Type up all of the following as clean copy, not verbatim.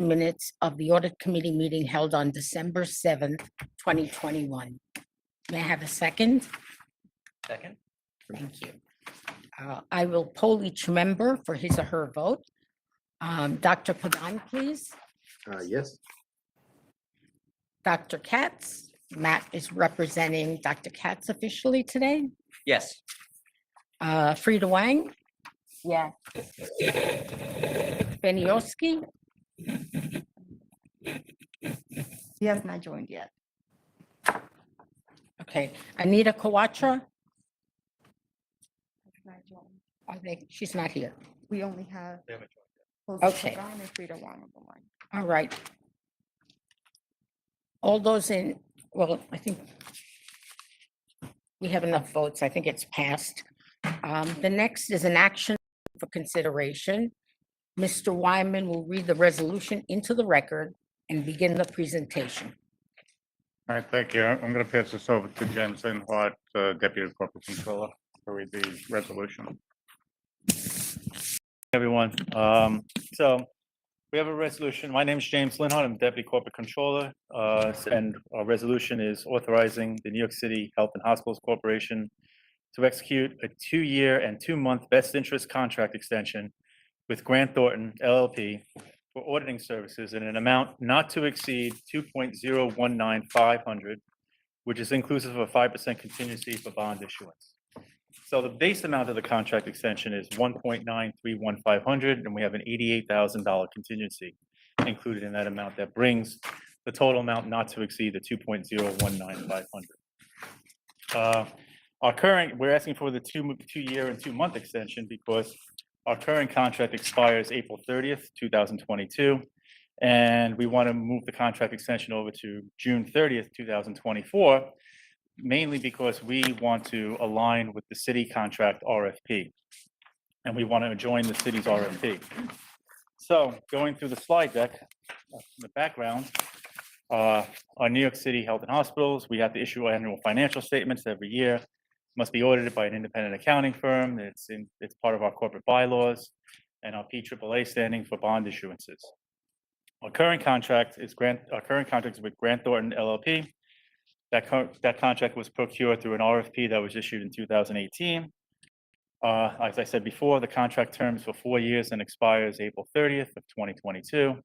minutes of the audit committee meeting held on December 7th, 2021. May I have a second? Second. Thank you. I will poll each member for his or her vote. Dr. Pagan, please. Yes. Dr. Katz. Matt is representing Dr. Katz officially today. Yes. Frida Wang. Yeah. Benioski. He has not joined yet. Okay. Anita Kawatra. Has not joined. I think she's not here. We only have Okay. Jose Pagan and Frida Wang on the line. All right. All those in, well, I think we have enough votes. I think it's passed. The next is an action for consideration. Mr. Wyman will read the resolution into the record and begin the presentation. All right, thank you. I'm going to pass this over to James Linhart, Deputy Corporate Controller, to read the resolution. Everyone, so we have a resolution. My name is James Linhart. I'm Deputy Corporate Controller, and our resolution is authorizing the New York City Health and Hospitals Corporation to execute a 2-year and 2-month best interest contract extension with Grant Thornton LLP for auditing services in an amount not to exceed $2.019500, which is inclusive of a 5% contingency for bond issuance. So the base amount of the contract extension is $1.931500, and we have an $88,000 contingency included in that amount. That brings the total amount not to exceed the $2.019500. We're asking for the 2-year and 2-month extension because our current contract expires April 30th, 2022, and we want to move the contract extension over to June 30th, 2024, mainly because we want to align with the city contract RFP, and we want to join the city's RFP. So going through the slide deck, in the background, our New York City Health and Hospitals, we have to issue annual financial statements every year, must be audited by an independent accounting firm. It's part of our corporate bylaws and our PAAA standing for bond issuances. Our current contract is with Grant Thornton LLP. That contract was procured through an RFP that was issued in 2018. As I said before, the contract terms for 4 years and expires April 30th of 2022.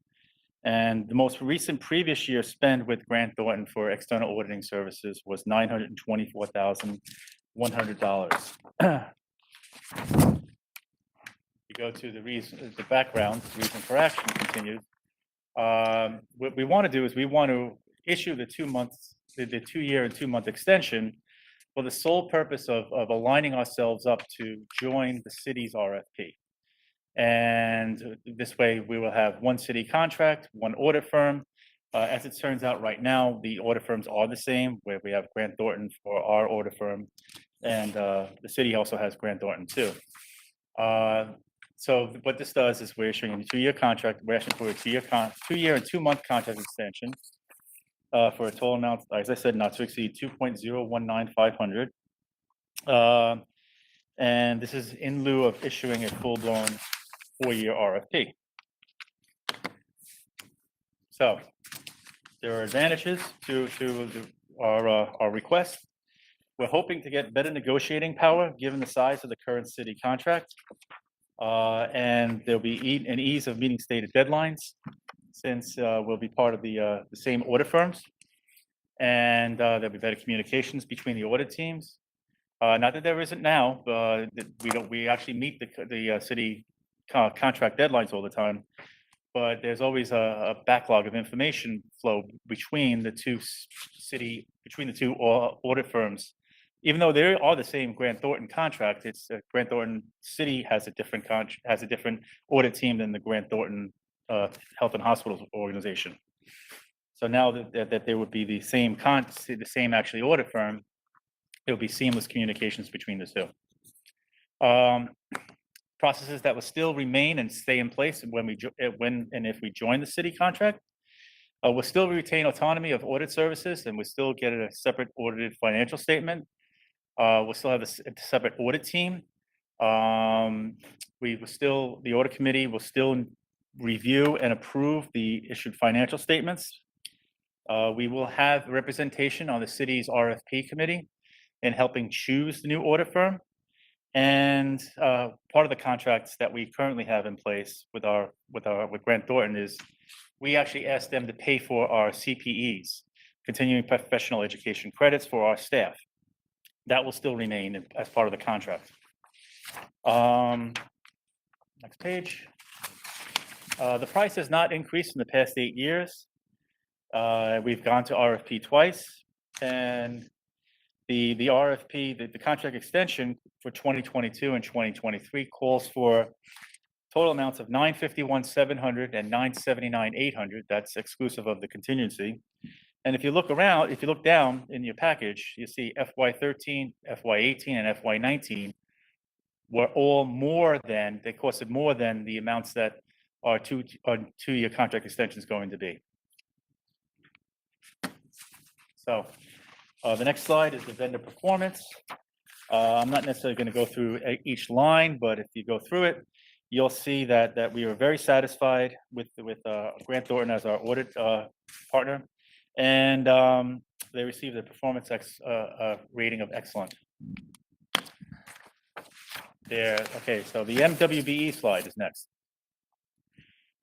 And the most recent previous year spend with Grant Thornton for external auditing services was $924,100. You go to the background, the reason for action continues. What we want to do is we want to issue the 2-year and 2-month extension for the sole purpose of aligning ourselves up to join the city's RFP. And this way we will have one city contract, one audit firm. As it turns out right now, the audit firms are the same, where we have Grant Thornton for our audit firm, and the city also has Grant Thornton too. So what this does is we're issuing a 2-year contract. We're asking for a 2-year and 2-month contract extension for a total amount, as I said, not to exceed $2.019500. And this is in lieu of issuing a full-blown 4-year RFP. So there are advantages to our request. We're hoping to get better negotiating power given the size of the current city contract. And there'll be an ease of meeting stated deadlines since we'll be part of the same audit firms. And there'll be better communications between the audit teams. Not that there isn't now, but we actually meet the city contract deadlines all the time. But there's always a backlog of information flow between the two audit firms. Even though they are the same Grant Thornton contract, it's Grant Thornton City has a different audit team than the Grant Thornton Health and Hospitals organization. So now that there would be the same actually audit firm, there'll be seamless communications between the two. Processes that will still remain and stay in place when if we join the city contract. We'll still retain autonomy of audit services, and we'll still get a separate audited financial statement. We'll still have a separate audit team. The audit committee will still review and approve the issued financial statements. We will have representation on the city's RFP committee in helping choose the new audit firm. And part of the contracts that we currently have in place with Grant Thornton is we actually asked them to pay for our CPEs, continuing professional education credits for our staff. That will still remain as part of the contract. Next page. The price has not increased in the past 8 years. We've gone to RFP twice, and the RFP, the contract extension for 2022 and 2023 calls for total amounts of $951,700 and $979,800. That's exclusive of the contingency. And if you look down in your package, you see FY13, FY18, and FY19 were all they costed more than the amounts that our two-year contract extension is going to be. So the next slide is the vendor performance. I'm not necessarily going to go through each line, but if you go through it, you'll see that we are very satisfied with Grant Thornton as our audit partner, and they received a performance rating of excellent. Okay, so the MWBE slide is next.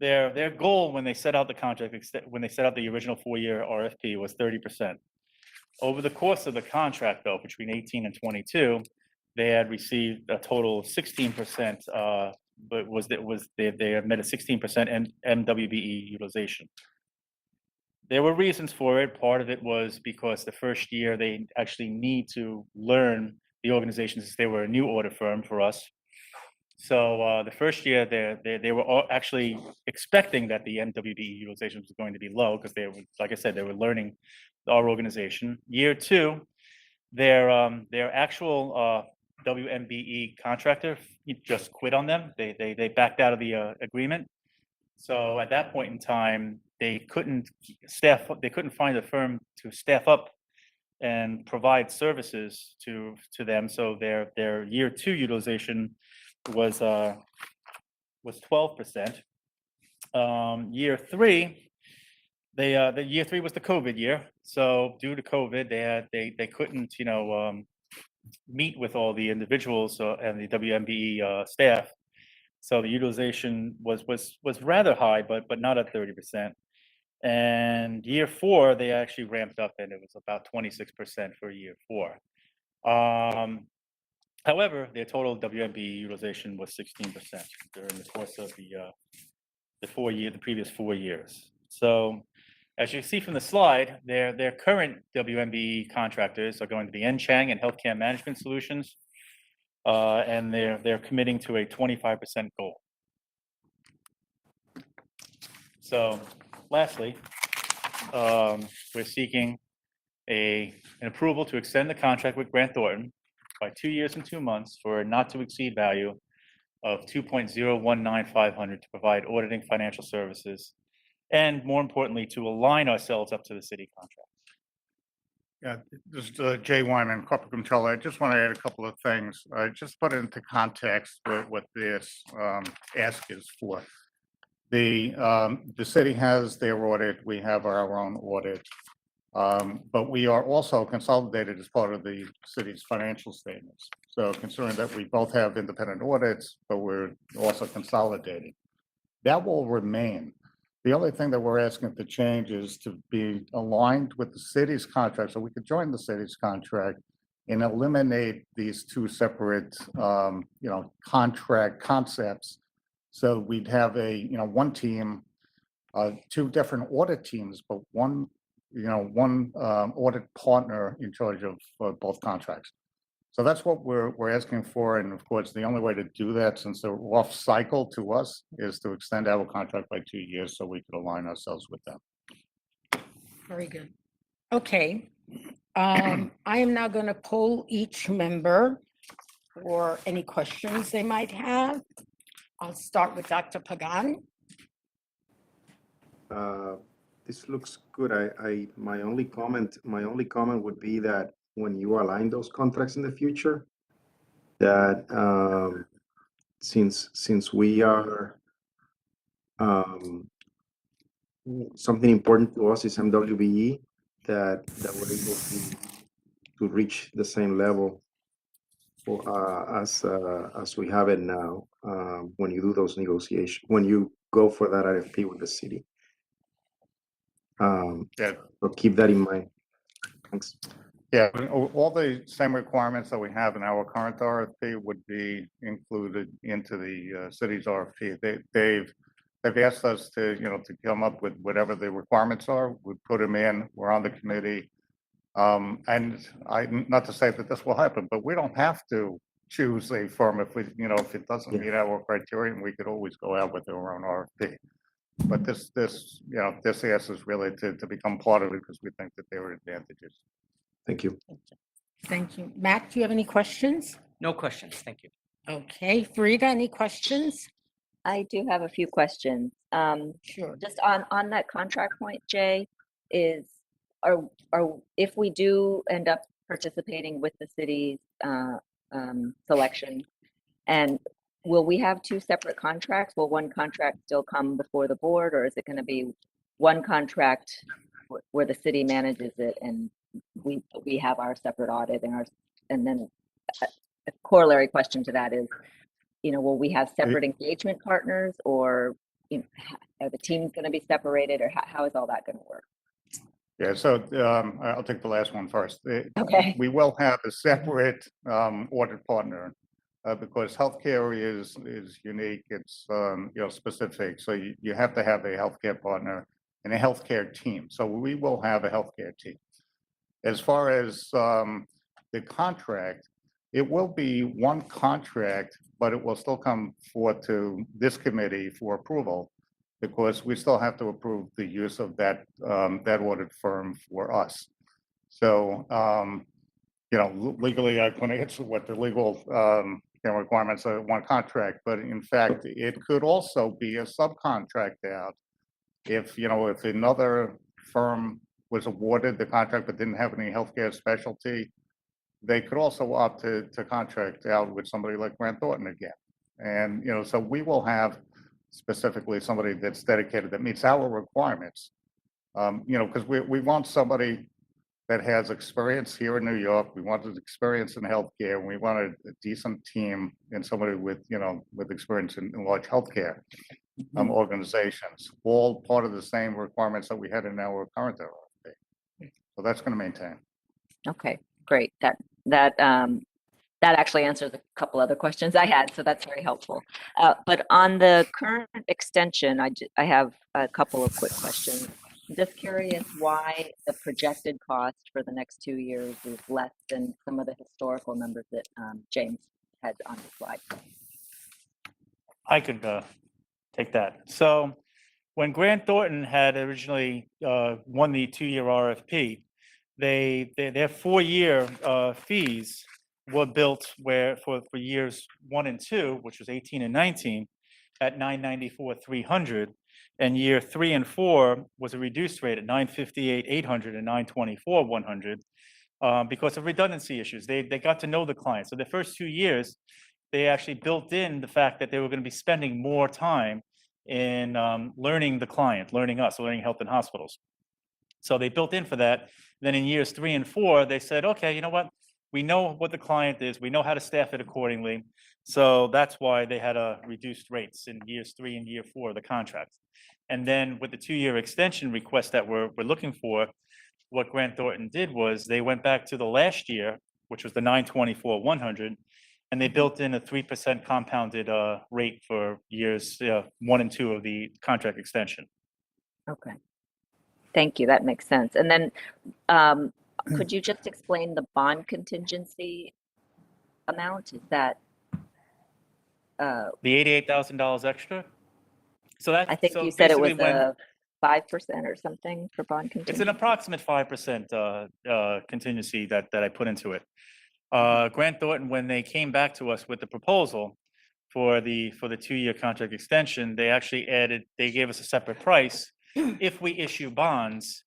Their goal when they set out the contract, when they set out the original 4-year RFP, was 30%. Over the course of the contract, though, between 18 and 22, they had received a total of 16%, but they had met a 16% MWBE utilization. There were reasons for it. Part of it was because the first year they actually need to learn the organization, since they were a new audit firm for us. So the first year they were all actually expecting that the MWBE utilization was going to be low because they were, like I said, they were learning our organization. Year 2, their actual WMBE contractor just quit on them. They backed out of the agreement. So at that point in time, they couldn't find a firm to staff up and provide services to them. So their year 2 utilization was 12%. Year 3, the year 3 was the COVID year. So due to COVID, they couldn't meet with all the individuals and the WMBE staff. So the utilization was rather high, but not at 30%. And year 4, they actually ramped up, and it was about 26% for year 4. However, their total WMBE utilization was 16% during the course of the previous 4 years. So as you see from the slide, their current WMBE contractors are going to be Chang and Healthcare Management Solutions, and they're committing to a 25% goal. So lastly, we're seeking an approval to extend the contract with Grant Thornton by 2 years and 2 months for a not to exceed value of $2.019500 to provide auditing financial services, and more importantly, to align ourselves up to the city contract. Yeah, this is Jay Wyman, Corporate Controller. I just want to add a couple of things. Just put it into context what this ask is for. The city has their audit. We have our own audit. But we are also consolidated as part of the city's financial statements. So considering that we both have independent audits, but we're also consolidated, that will remain. The only thing that we're asking to change is to be aligned with the city's contract, so we could join the city's contract and eliminate these 2 separate, contract concepts. So we'd have one team, 2 different audit teams, but one audit partner in charge of both contracts. So that's what we're asking for. And of course, the only way to do that, since they're off cycle to us, is to extend our contract by 2 years so we could align ourselves with them. Very good. Okay. I am now going to poll each member for any questions they might have. I'll start with Dr. Pagan. This looks good. My only comment would be that when you align those contracts in the future, that since we are Something important to us is MWBE, that we're able to reach the same level as we have it now, when you do those negotiations, when you go for that RFP with the city. Yeah. So keep that in mind. Thanks. Yeah, all the same requirements that we have in our current RFP would be included into the city's RFP. They've asked us to, to come up with whatever the requirements are. We put them in, we're on the committee. And not to say that this will happen, but we don't have to choose a firm if if it doesn't meet our criteria, and we could always go out with our own RFP. But this asks us really to become part of it because we think that there are advantages. Thank you. Thank you. Matt, do you have any questions? No questions. Thank you. Okay, Farida, any questions? I do have a few questions. Sure. Just on that contract point, Jay, are if we do end up participating with the city's selection, and will we have two separate contracts? Will one contract still come before the board, or is it going to be one contract where the city manages it and we have our separate audit and then a corollary question to that is, will we have separate engagement partners, or are the teams going to be separated, or how is all that going to work? Yeah, so I'll take the last one first. Okay. We will have a separate audit partner because healthcare is unique. It's specific. So you have to have a healthcare partner and a healthcare team. So we will have a healthcare team. As far as the contract, it will be one contract, but it will still come forth to this committee for approval because we still have to approve the use of that audit firm for us. So, legally, I couldn't answer what the legal requirements are, one contract, but in fact, it could also be a subcontract out if another firm was awarded the contract but didn't have any healthcare specialty. They could also opt to contract out with somebody like Grant Thornton again. And, so we will have specifically somebody that's dedicated, that meets our requirements. Because we want somebody that has experience here in New York. We want experience in healthcare. And we want a decent team and somebody with experience in large healthcare organizations, all part of the same requirements that we had in our current RFP. So that's going to maintain. Okay, great. That actually answers a couple other questions I had, so that's very helpful. But on the current extension, I have a couple of quick questions. I'm just curious why the projected cost for the next 2 years is less than some of the historical numbers that James had on the slide. I could take that. So when Grant Thornton had originally won the 2-year RFP, their 4-year fees were built for years 1 and 2, which was 18 and 19, at $994,300, and year 3 and 4 was a reduced rate at $958,800 and $924,100 because of redundancy issues. They got to know the client. So the first 2 years, they actually built in the fact that they were going to be spending more time in learning the client, learning us, learning health and hospitals. So they built in for that. Then in years 3 and 4, they said, okay, you know what? We know what the client is. We know how to staff it accordingly. So that's why they had reduced rates in years 3 and year 4 of the contracts. And then with the 2-year extension request that we're looking for, what Grant Thornton did was they went back to the last year, which was the $924,100, and they built in a 3% compounded rate for years 1 and 2 of the contract extension. Okay. Thank you. That makes sense. And then could you just explain the bond contingency amount? Is that The $88,000 extra? So that I think so you said it was basically when- a 5% or something for bond It's contingency? an approximate 5% contingency that I put into it. Grant Thornton, when they came back to us with the proposal for the 2-year contract extension, they gave us a separate price. If we issue bonds,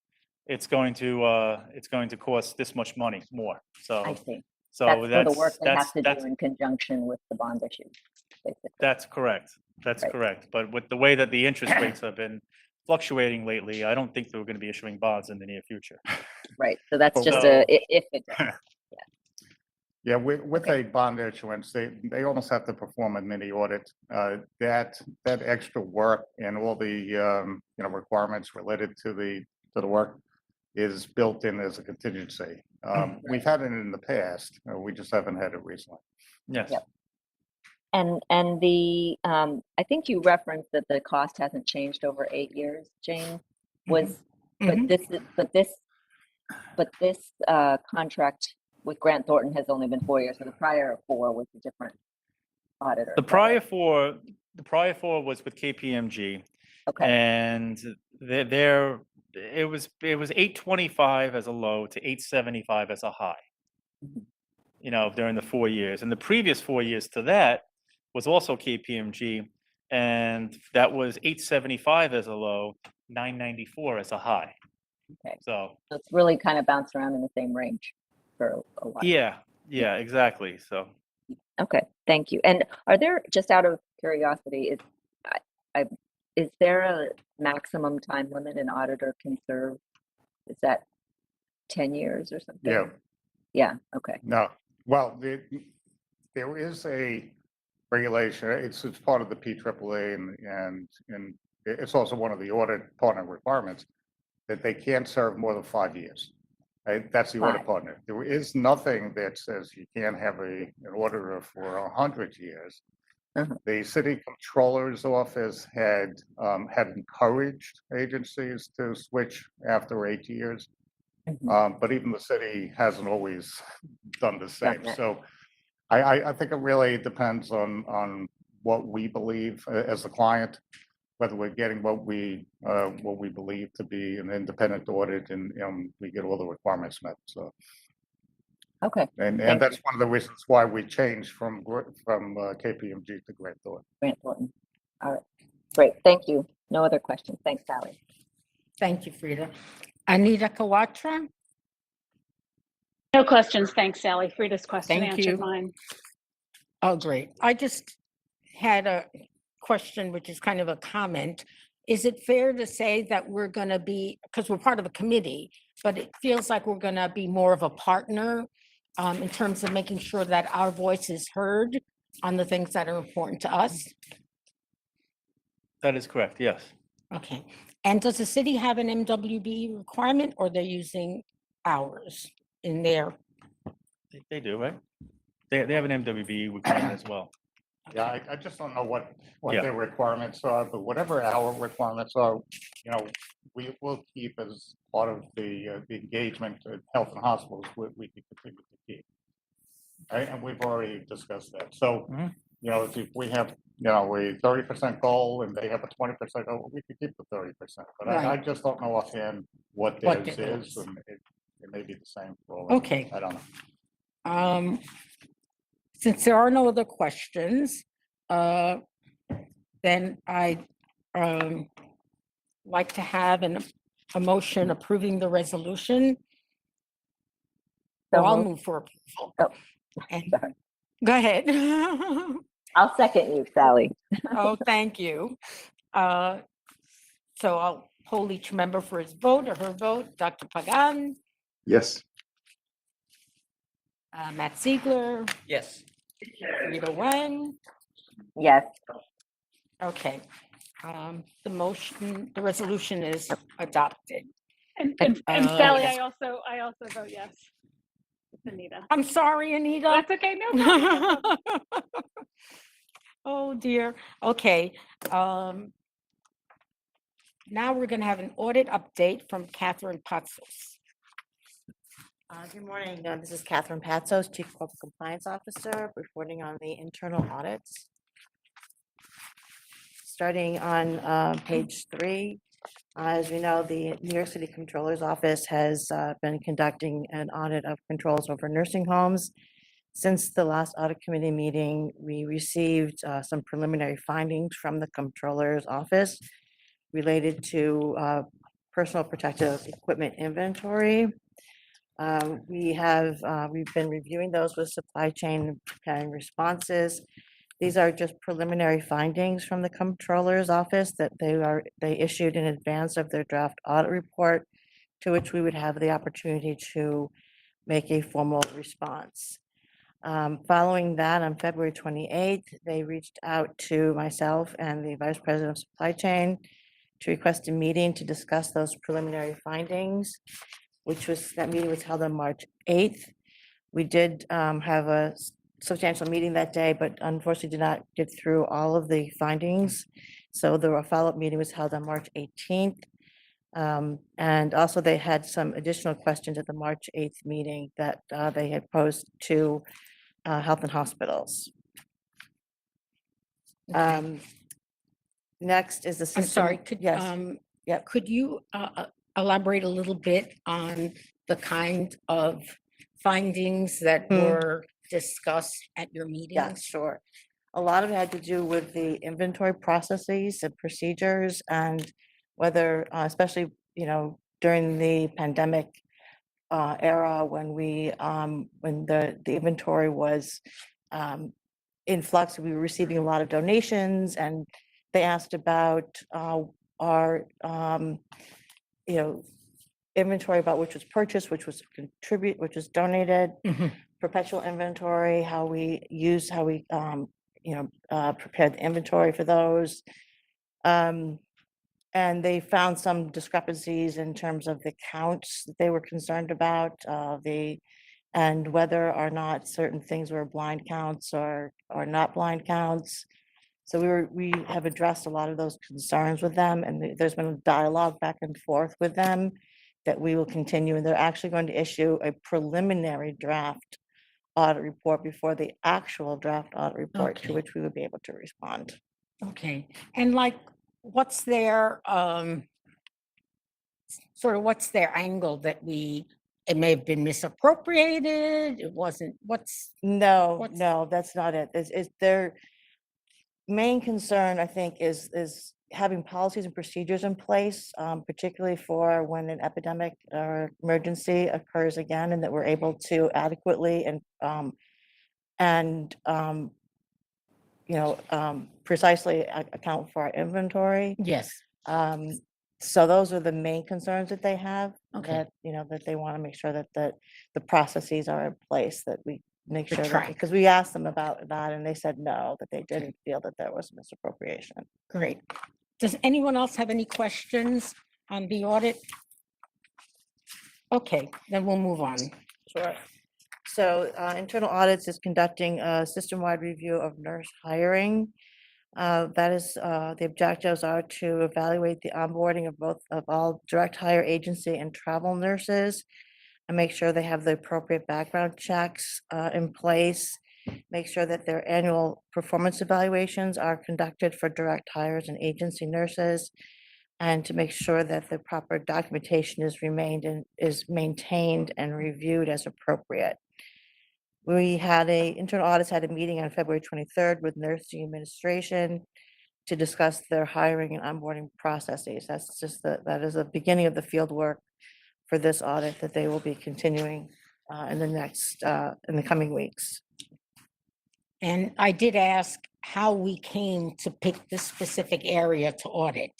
it's going to cost this much money more. I So see. So That's for the work they have to do that's, in conjunction with the bond issue, basically. that's correct. That's Right. correct. But with the way that the interest rates have been fluctuating lately, I don't think that we're going to be issuing bonds in the near future. Right, so that's But just so- if it does. Yeah, with Okay. a bond issuance, they almost have to perform a mini audit. That extra work and all the, requirements related to the work is built in as a contingency. We've had it in the past, we just haven't had it recently. Yes. Yep. And the, I think you referenced that the cost hasn't changed over 8 years, Jane, was, but Mhm. this, contract with Grant Thornton has only been 4 years, so the prior 4 was a different auditor. The is that right? prior four was with KPMG, Okay, and it was 825 as a low to 875 as a high. Mhm. During the 4 years, and the previous 4 years to that was also KPMG, and that was 875 as a low, 994 as a high. okay, So so it's really kind of bounced around in the same range for a while. yeah, exactly. So Okay, thank you. And are there, just out of curiosity, is there a maximum time limit an auditor can serve? Is that 10 years or something? Yeah, Yeah, okay, no, well, there is a regulation, it's part of the PAAA and it's also one of the audit partner requirements that they can't serve more than 5 years. Right? That's the audit 5. partner. There is nothing that says you can't have an auditor for 100 years. Uh-huh. The city controller's office had encouraged agencies to switch after 8 years. Mhm. But even the city hasn't always done the same. that. So I think it really depends on what we believe as the client, whether we're getting what we believe to be an independent audit and we get all the requirements met. So, Okay, and Thank that's one of the reasons why we changed from KPMG to Grant Thornton. Grant Thornton. All right, great, thank you. No other questions. Thanks, Sally. Thank you, Frida. Anita Kawatra? No questions, thanks, Sally. Frida's question Thank answered you. mine. Oh, great. I just had a question, which is kind of a comment. Is it fair to say that we're going to be, because we're part of a committee, but it feels like we're going to be more of a partner in terms of making sure that our voice is heard on the things that are important to us? that is correct. Yes. Okay. And does the city have an MWB requirement or they're using ours in their? They do, right? They have an MWB requirement as well. Yeah, I just don't know what Yeah. their requirements are, but whatever our requirements are, we will keep as part of the engagement at health and hospitals, we can continue to keep. Right, and we've already discussed that. So, Mhm. if we have, a 30% goal and they have a 20% goal, we could keep the 30%. But I Right. just don't know offhand what What theirs theirs is, is. and it may be the same for all. of them. Okay. I don't know. Since there are no other questions, then I'd like to have a motion approving the resolution. So Or I'll moved. move for approval. Oh, And, sorry. go ahead. I'll second you, Sally. Oh, thank you. So I'll poll each member for his vote or her vote. Dr. Pagan, Yes. Matt Ziegler, Yes. Rita Wang. Yes, Okay. The resolution is adopted. And Uh, Sally, yes. I also vote yes. It's Anita. I'm sorry, Anita. That's okay, no problem. no problem. Oh, dear. Okay. Now we're going to have an audit update from Catherine Patsos. Good morning. This is Catherine Patsos, Chief Corporate Compliance Officer, reporting on the internal audits. Starting on page 3, as we know, the New York City Controller's Office has been conducting an audit of controls over nursing homes. Since the last audit committee meeting, we received some preliminary findings from the Controller's Office related to personal protective equipment inventory. We've been reviewing those with supply chain and preparing responses. These are just preliminary findings from the Comptroller's Office that they issued in advance of their draft audit report, to which we would have the opportunity to make a formal response. Following that, on February 28th, they reached out to myself and the Vice President of Supply Chain to request a meeting to discuss those preliminary findings, that meeting was held on March 8th. We did have a substantial meeting that day, but unfortunately did not get through all of the findings. So the follow-up meeting was held on March 18th. And also they had some additional questions at the March 8th meeting that they had posed to Health and Hospitals. Next is the system. I'm sorry, could, Yes, yep. could you elaborate a little bit on the kind of findings that Hmm. were discussed at your Yeah, meetings? sure. A lot of it had to do with the inventory processes and procedures and whether, especially, during the pandemic era when when the inventory was in flux, we were receiving a lot of donations, and they asked about our, inventory about which was purchased, which was which was donated, Mhm. perpetual inventory, how we prepared the inventory for those. And they found some discrepancies in terms of the counts that they were concerned about, and whether or not certain things were blind counts or not blind counts. So we have addressed a lot of those concerns with them, and there's been a dialogue back and forth with them that we will continue, and they're actually going to issue a preliminary draft audit report before the actual draft audit report, to Okay. which we would be able to respond. Okay, and like, what's their, what's their angle that it may have been misappropriated, it wasn't, No, What's- no, that's not it. It's their main concern, I think, is having policies and procedures in place, particularly for when an epidemic or emergency occurs again, and that we're able to adequately and precisely account for our inventory. yes, So those are the main concerns that they have. Okay. That they want to make sure that the processes are in place, that we make The sure that, track. because we asked them about that and they said no, that they didn't feel that there was misappropriation. great. Does anyone else have any questions on the audit? Okay, then we'll move on. Sure. So internal audits is conducting a system-wide review of nurse hiring. That is, the objectives are to evaluate the onboarding of all direct hire agency and travel nurses, and make sure they have the appropriate background checks in place, make sure that their annual performance evaluations are conducted for direct hires and agency nurses, and to make sure that the proper documentation is maintained and reviewed as appropriate. Internal audits had a meeting on February 23rd with nursing administration to discuss their hiring and onboarding processes. That is the beginning of the field work for this audit that they will be continuing in the coming weeks. And I did ask how we came to pick this specific area to audit.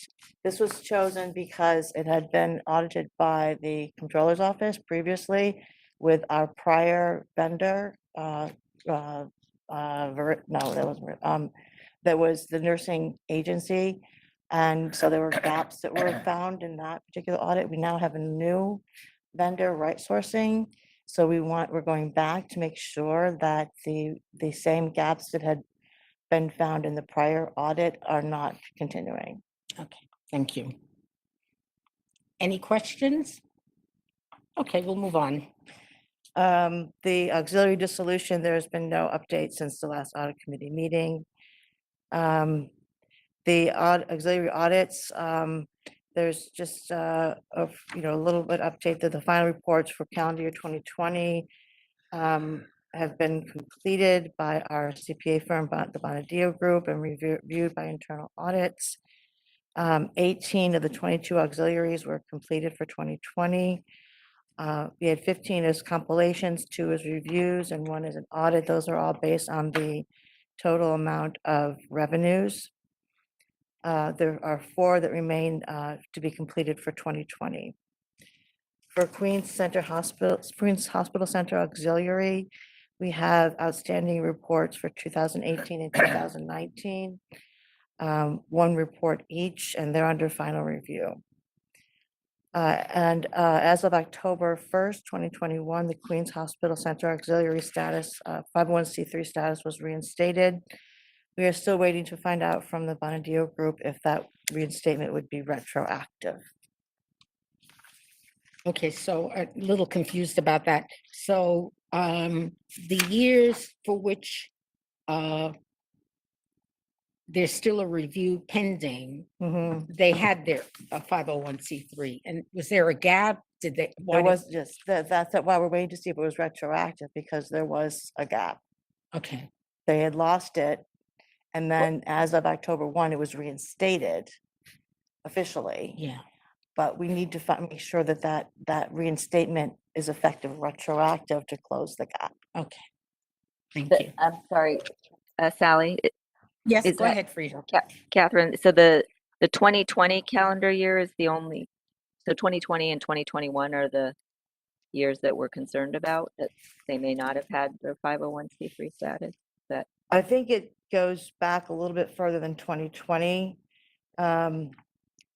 This was chosen because it had been audited by the Comptroller's Office previously with our prior vendor. No, that wasn't, that was the nursing agency. And so there were gaps that were found in that particular audit. We now have a new vendor, Right Sourcing. So we're going back to make sure that the same gaps that had been found in the prior audit are not continuing. Okay, thank you. Any questions? Okay, we'll move on. The auxiliary dissolution, there's been no update since the last audit committee meeting. The auxiliary audits, there's just a little bit update that the final reports for calendar year 2020 have been completed by our CPA firm, the Bonadio Group, and reviewed by internal audits. 18 of the 22 auxiliaries were completed for 2020. We had 15 as compilations, 2 as reviews, and 1 as an audit. Those are all based on the total amount of revenues. There are 4 that remain to be completed for 2020. For Queens Hospital Center Auxiliary, we have outstanding reports for 2018 and 2019. 1 report each, and they're under final review. As of October 1st, 2021, the Queens Hospital Center Auxiliary status, 501c3 status was reinstated. We are still waiting to find out from the Bonadio Group if that reinstatement would be retroactive. Okay, so a little confused about that. So the years for which there's still a review pending, Mhm. they had their 501c3. And was there a gap? Did they? why There did- was just, that's why we're waiting to see if it was retroactive, because there was a gap. Okay, They had lost it, and then as of October 1, it was reinstated officially. yeah. But we need to make sure that that reinstatement is effective retroactive to close the gap. Okay. Thank The- you. I'm sorry, Sally, Yes, is go that- ahead, Frida. Catherine, so the 2020 calendar year is the only, so 2020 and 2021 are the years that we're concerned about, that they may not have had their 501c3 status? That, I think it goes back a little bit further than 2020,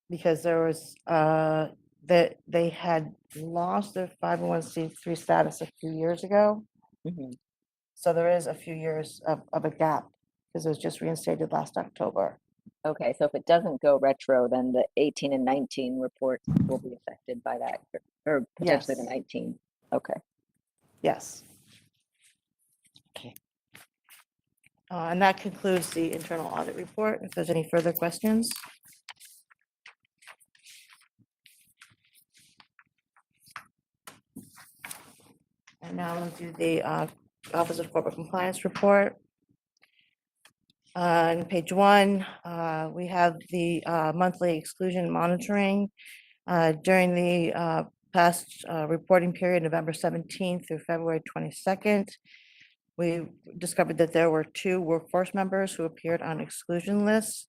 because there was, that they had lost their 501c3 status a few years ago. Mhm. So there is a few years of a gap, because it was just reinstated last October. Okay, so if it doesn't go retro, then the 18 and 19 reports will be affected by that, or potentially the Yes. 19. Okay. Yes. Okay. And that concludes the internal audit report. If there's any further questions. And now we'll do the Office of Corporate Compliance report. On page 1, we have the monthly exclusion monitoring. During the past reporting period, November 17th through February 22nd, we discovered that there were 2 workforce members who appeared on exclusion lists.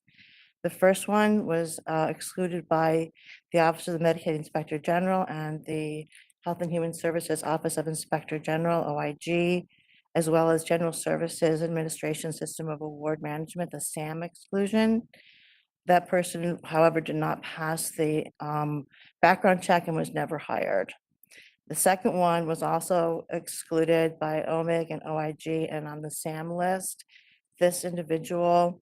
The first one was excluded by the Office of the Medicaid Inspector General and the Health and Human Services Office of Inspector General, OIG, as well as General Services Administration System of Award Management, the SAM exclusion. That person, however, did not pass the background check and was never hired. The second one was also excluded by OMIG and OIG and on the SAM list. This individual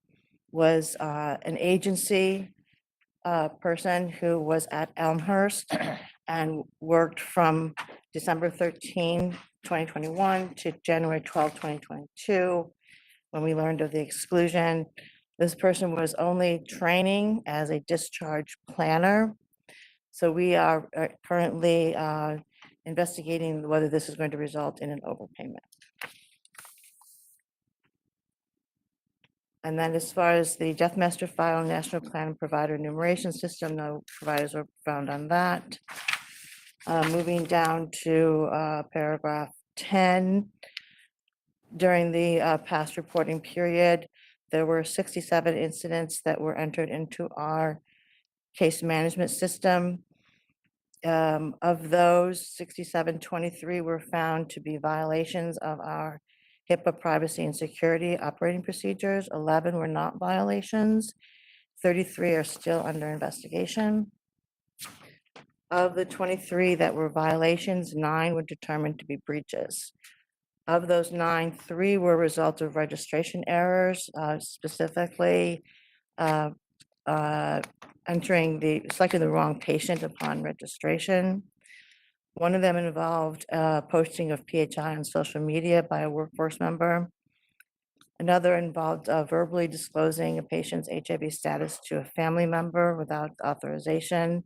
was an agency person who was at Elmhurst and worked from December 13, 2021 to January 12, 2022, when we learned of the exclusion. This person was only training as a discharge planner. So we are currently investigating whether this is going to result in an overpayment. And then as far as the Death Master File National Plan Provider Enumeration System, no providers were found on that. Moving down to paragraph 10. During the past reporting period, there were 67 incidents that were entered into our case management system. Of those 67, 23 were found to be violations of our HIPAA privacy and security operating procedures. 11 were not violations. 33 are still under investigation. Of the 23 that were violations, 9 were determined to be breaches. Of those 9, 3 were a result of registration errors, specifically selecting the wrong patient upon registration. One of them involved posting of PHI on social media by a workforce member. Another involved verbally disclosing a patient's HIV status to a family member without authorization.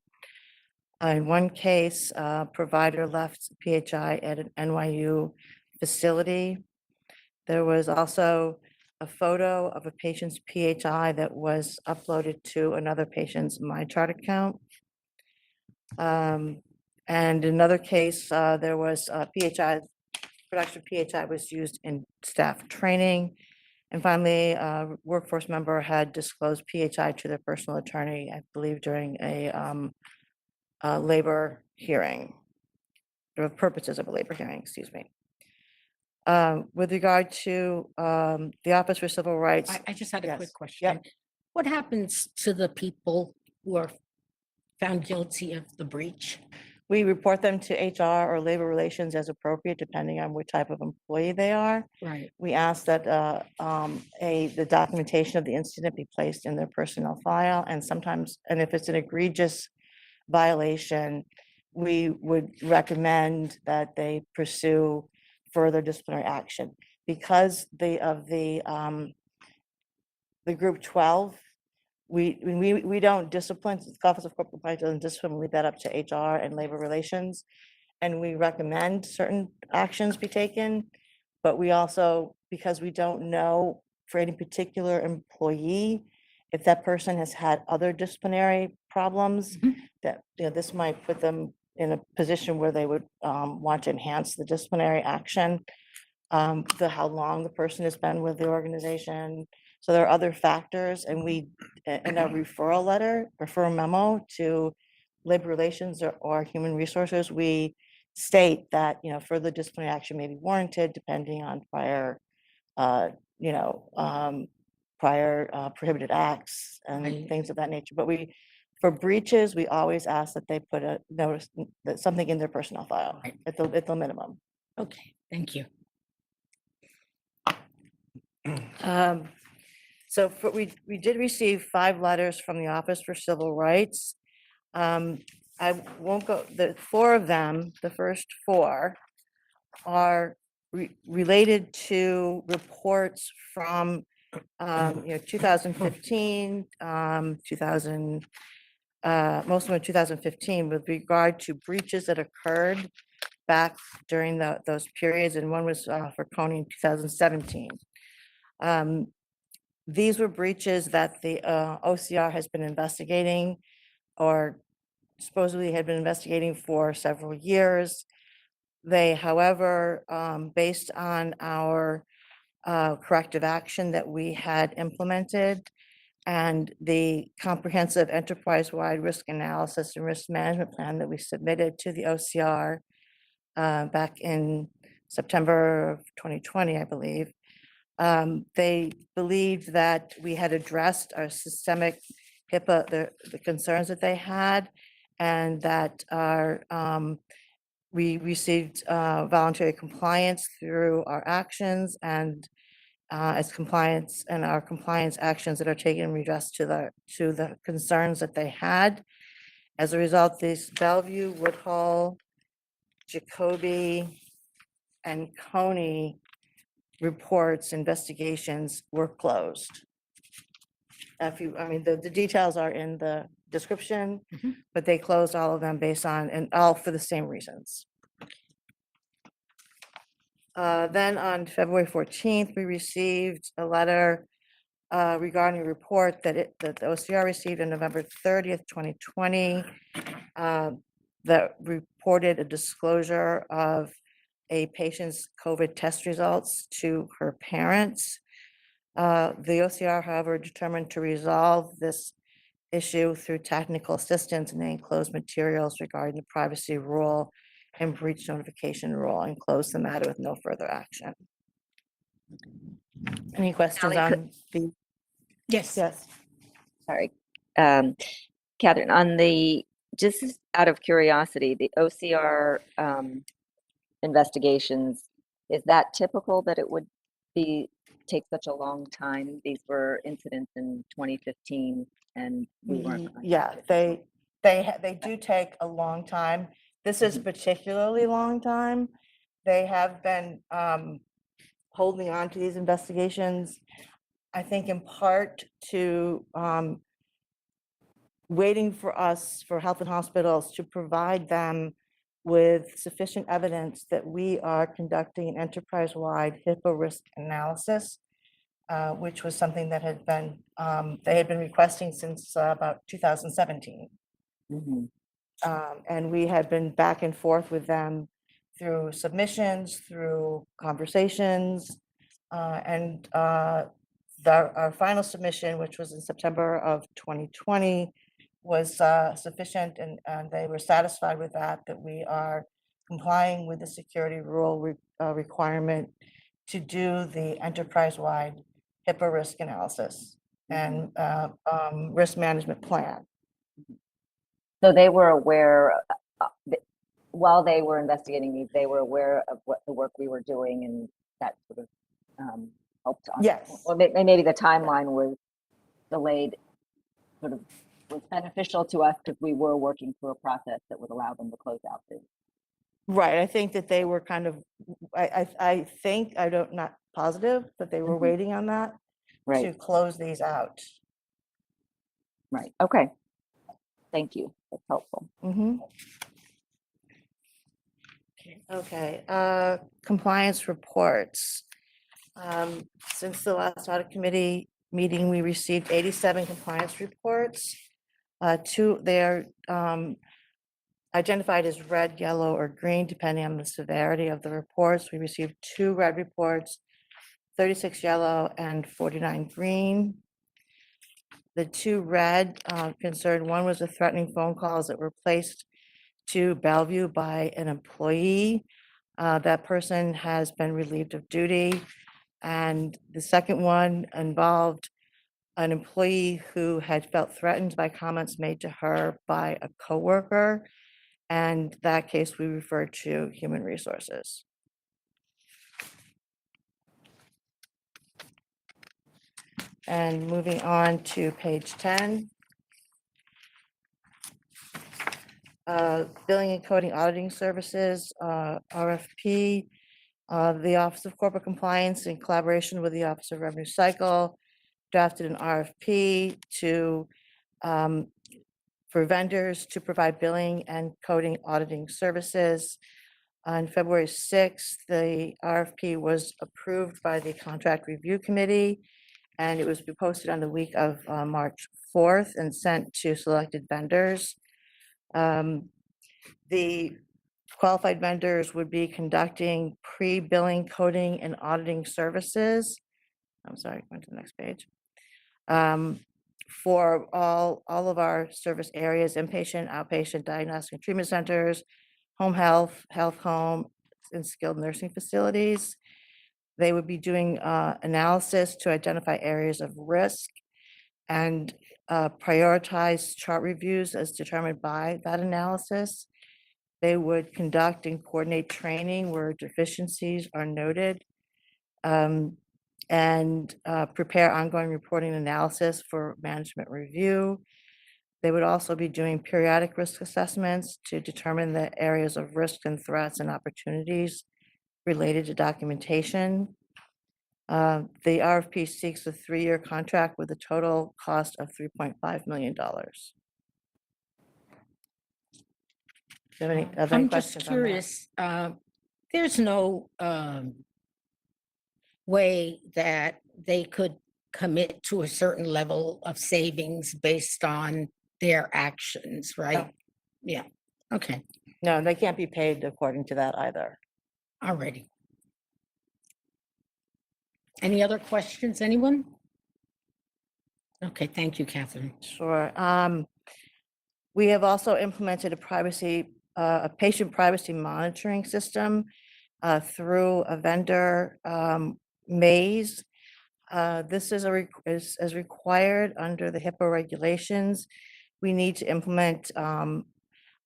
In one case, a provider left PHI at an NYU facility. There was also a photo of a patient's PHI that was uploaded to another patient's MyChart account. And another case, there was PHI, production PHI was used in staff training. And finally, a workforce member had disclosed PHI to their personal attorney, I believe during a labor hearing, for purposes of a labor hearing, excuse me. With regard to the Office for Civil Rights, I just had a Yes. quick question. What happens to the people who are found guilty of the breach? we report them to HR or Labor Relations as appropriate, depending on what type of employee they are. Right. We ask that the documentation of the incident be placed in their personnel file, and sometimes, and if it's an egregious violation, we would recommend that they pursue further disciplinary action. Because the group 12, we don't discipline, the Office of Corporate Compliance doesn't discipline, we leave that up to HR and Labor Relations. And we recommend certain actions be taken, but we also, because we don't know for any particular employee, if that person has had other disciplinary problems, that, this might put them in a position where they would want to enhance the disciplinary action, how long the person has been with the organization. So there are other factors, and in a referral letter, referral memo to Labor Relations or Human Resources, we state that, further disciplinary action may be warranted depending on prior prohibited acts and Right. things of that nature. But for breaches, we always ask that they put a notice, that something in their personnel file Right. at the minimum. Okay, thank you. So we did receive 5 letters from the Office for Civil Rights. I won't go, the 4 of them, the first 4 are related to reports from 2015, 2000, most of them in 2015, with regard to breaches that occurred back during those periods, and one was for Coney in 2017. These were breaches that the OCR has been investigating, or supposedly had been investigating for several years. They, however, based on our corrective action that we had implemented and the comprehensive enterprise-wide risk analysis and risk management plan that we submitted to the OCR back in September of 2020, I believe, they believed that we had addressed our systemic Hipaa, the concerns that they had, and that we received voluntary compliance through our actions, and as compliance and our compliance actions that are taken in redress to the concerns that they had. As a result, these Bellevue, Woodhull, Jacoby, and Coney reports, investigations were closed. The details are in the description, but they closed all of them based on, and all for the same reasons. Then on February 14th, we received a letter regarding a report that the OCR received on November 30th, 2020, that reported a disclosure of a patient's COVID test results to her parents. The OCR, however, determined to resolve this issue through technical assistance, and they enclosed materials regarding the privacy rule and breach notification rule, and closed the matter with no further action. Any questions Ally, on the? Yes. Yes. Sorry. Catherine, just out of curiosity, the OCR investigations, is that typical that it would take such a long time? These were incidents in 2015 and we weren't. Yeah, contacted. they do take a long time. This is particularly long time. They have been holding on to these investigations, I think in part to waiting for us, for health and hospitals, to provide them with sufficient evidence that we are conducting an enterprise-wide HIPAA risk analysis, which was something that had been, they had been requesting since about 2017. Mhm. And we had been back and forth with them through submissions, through conversations. And our final submission, which was in September of 2020, was sufficient, and they were satisfied with that, that we are complying with the security rule requirement to do the enterprise-wide HIPAA risk analysis and risk management plan. So they were aware, while they were investigating these, they were aware of what the work we were doing, and that sort of helped on. Yes. Or maybe the timeline was delayed, sort of was beneficial to us because we were working through a process that would allow them to close out this. Right, I think that they were kind of, I think, not positive, that they were Mhm. waiting on that to Right, close these out. right. Okay. Thank you. That's helpful. Mhm. Okay, compliance reports. Since the last audit committee meeting, we received 87 compliance reports. They're identified as red, yellow, or green, depending on the severity of the reports. We received 2 red reports, 36 yellow, and 49 green. The 2 red concerned, one was the threatening phone calls that were placed to Bellevue by an employee. That person has been relieved of duty. And the second one involved an employee who had felt threatened by comments made to her by a coworker. And that case we referred to Human Resources. And moving on to page 10. Billing and coding auditing services, RFP. The Office of Corporate Compliance, in collaboration with the Office of Revenue Cycle, drafted an RFP for vendors to provide billing and coding auditing services. On February 6th, the RFP was approved by the Contract Review Committee, and it was posted on the week of March 4th and sent to selected vendors. The qualified vendors would be conducting pre-billing, coding, and auditing services. I'm sorry, going to the next page. For all of our service areas, inpatient, outpatient, diagnostic and treatment centers, home health, health home, and skilled nursing facilities. They would be doing analysis to identify areas of risk and prioritize chart reviews as determined by that analysis. They would conduct and coordinate training where deficiencies are noted, and prepare ongoing reporting analysis for management review. They would also be doing periodic risk assessments to determine the areas of risk and threats and opportunities related to documentation. The RFP seeks a 3-year contract with a total cost of $3.5 million. Do you have any other I'm questions just on that? curious, there's no way that they could commit to a certain level of savings based on their actions, right? Yeah, okay, No, they can't be paid according to that either. already. Any other questions, anyone? Okay, thank you, Catherine. Sure. We have also implemented a patient privacy monitoring system through a vendor, Maze. This is as required under the HIPAA regulations. We need to implement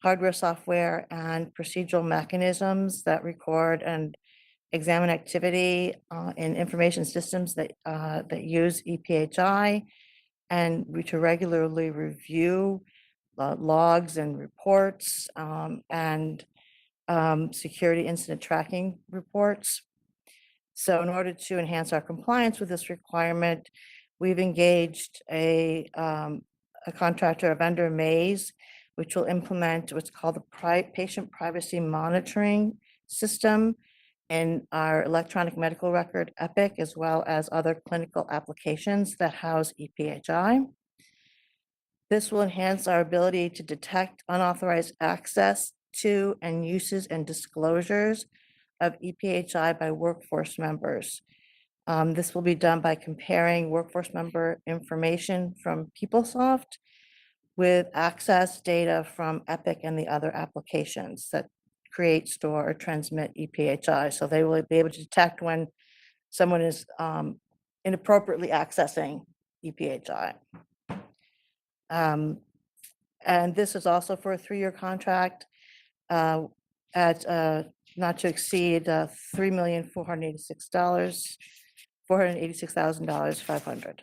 hardware, software, and procedural mechanisms that record and examine activity in information systems that use EPHI, and to regularly review logs and reports and security incident tracking reports. So in order to enhance our compliance with this requirement, we've engaged a contractor, a vendor, Maze, which will implement what's called the patient privacy monitoring system in our electronic medical record, Epic, as well as other clinical applications that house EPHI. This will enhance our ability to detect unauthorized access to and uses and disclosures of EPHI by workforce members. This will be done by comparing workforce member information from PeopleSoft with access data from Epic and the other applications that create, store, or transmit EPHI. So they will be able to detect when someone is inappropriately accessing EPHI. And this is also for a 3-year contract at not to exceed $486,500.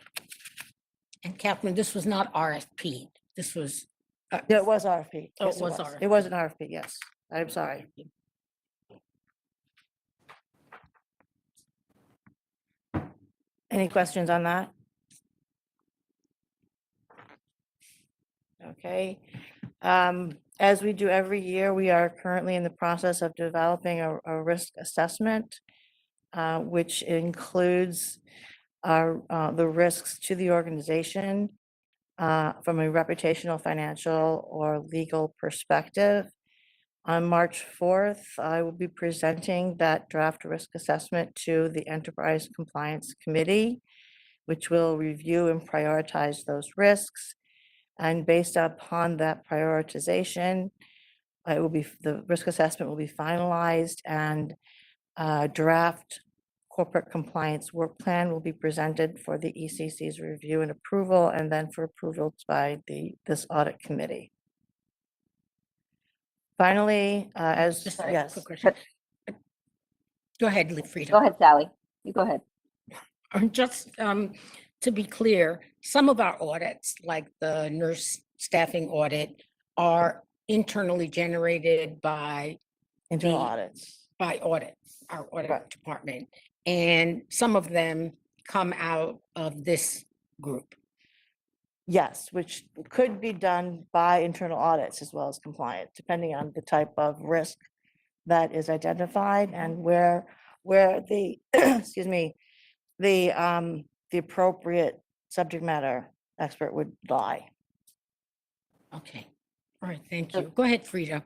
And Catherine, this was not RFP. This was. Yeah, it was RFP. Oh, Yes, it was It was an RFP. RFP, yes. I'm sorry. Any questions on that? Okay. As we do every year, we are currently in the process of developing a risk assessment, which includes the risks to the organization from a reputational, financial, or legal perspective. On March 4th, I will be presenting that draft risk assessment to the Enterprise Compliance Committee, which will review and prioritize those risks. And based upon that prioritization, the risk assessment will be finalized, and a draft corporate compliance work plan will be presented for the ECC's review and approval, and then for approval by this audit committee. Finally, Just a yes, quick question. Go ahead, Frida. Go ahead, Sally. You go ahead. Just to be clear, some of our audits, like the nurse staffing audit, are internally generated by internal the- audits. audit, our audit Right. department. And some of them come out of this group. Yes, which could be done by internal audits as well as compliance, depending on the type of risk that is identified and where the, excuse me, the appropriate subject matter expert would lie. Okay. All right, thank So- you. Go ahead, Frida.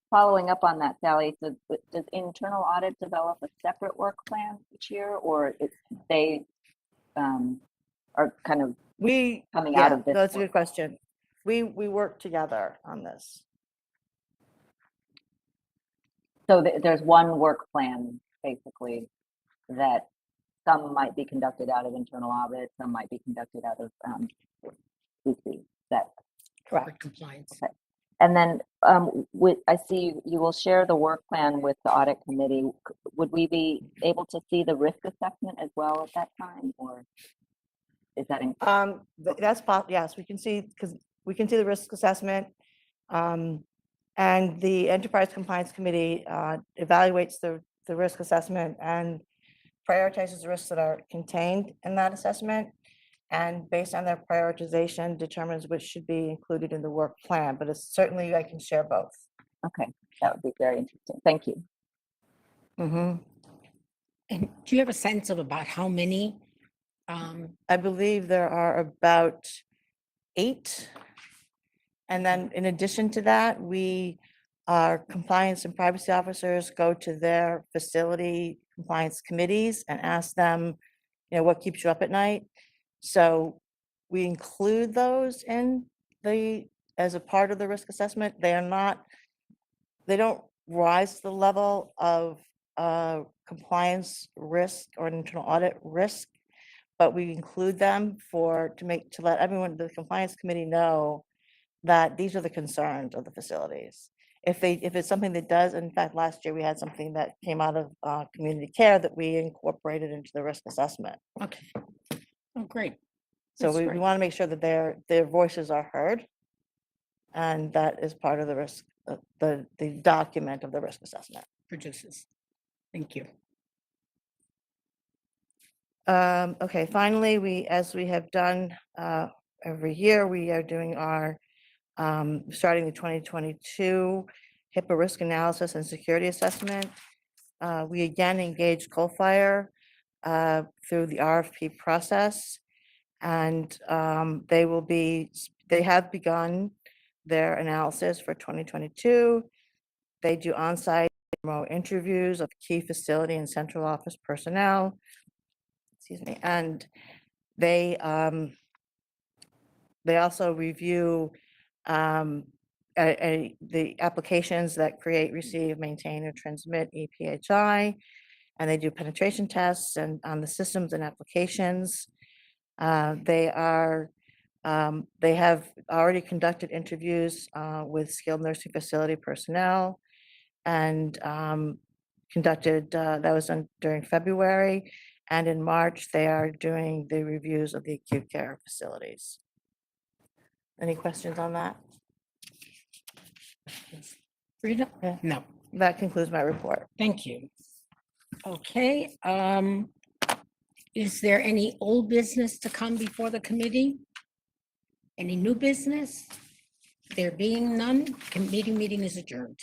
Following up on that, Sally, so does internal audit develop a separate work plan each year, or they are kind of coming out Yeah, of this? that's a work? good question. We work together on this. So there's one work plan, basically, that some might be conducted out of internal audit, some might be conducted out of CC. That Corporate compliance. Okay. And then I see you will share the work plan with the audit committee. Would we be able to see the risk assessment as well at that time, or is that in? That's possible, yes, we can see, because we can see the risk assessment. And the Enterprise Compliance Committee evaluates the risk assessment and prioritizes the risks that are contained in that assessment. And based on their prioritization, determines which should be included in the work plan, but it's certainly, I can share both. Okay, that would be very interesting. Thank you. And do you have a sense of about how many? I believe there are about 8. And then in addition to that, our compliance and privacy officers go to their facility compliance committees and ask them, what keeps you up at night? So we include those as a part of the risk assessment. They don't rise to the level of compliance risk or internal audit risk, but we include them to let everyone, the compliance committee, know that these are the concerns of the facilities. If it's something that does, in fact, last year we had something that came out of community care that we incorporated into the risk assessment. Okay. Oh, great. So That's we great. want to make sure that their voices are heard. And that is part of the risk, the document of the risk assessment. Produces. Thank you. Okay, finally, as we have done every year, we are doing our, starting the 2022 Hipaa risk analysis and security assessment. We again engaged Coalfire through the RFP process, and they will be They have begun their analysis for 2022. They do on-site remote interviews of key facility and central office personnel. Excuse me, and they also review the applications that create, receive, maintain, or transmit EPHI, and they do penetration tests and on the systems and applications. They have already conducted interviews with skilled nursing facility personnel and conducted, that was done during February. And in March, they are doing the reviews of the acute care facilities. Any questions on that? Frida? Yeah. No, That concludes my report. thank you. Okay, is there any old business to come before the committee? Any new business? There being none, meeting is adjourned.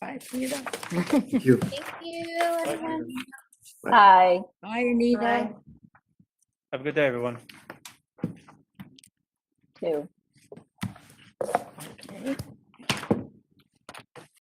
Bye, Frida. Thank you. Thank you, everyone. Hi. Bye, Anita. Have a good day, everyone. Too. Okay.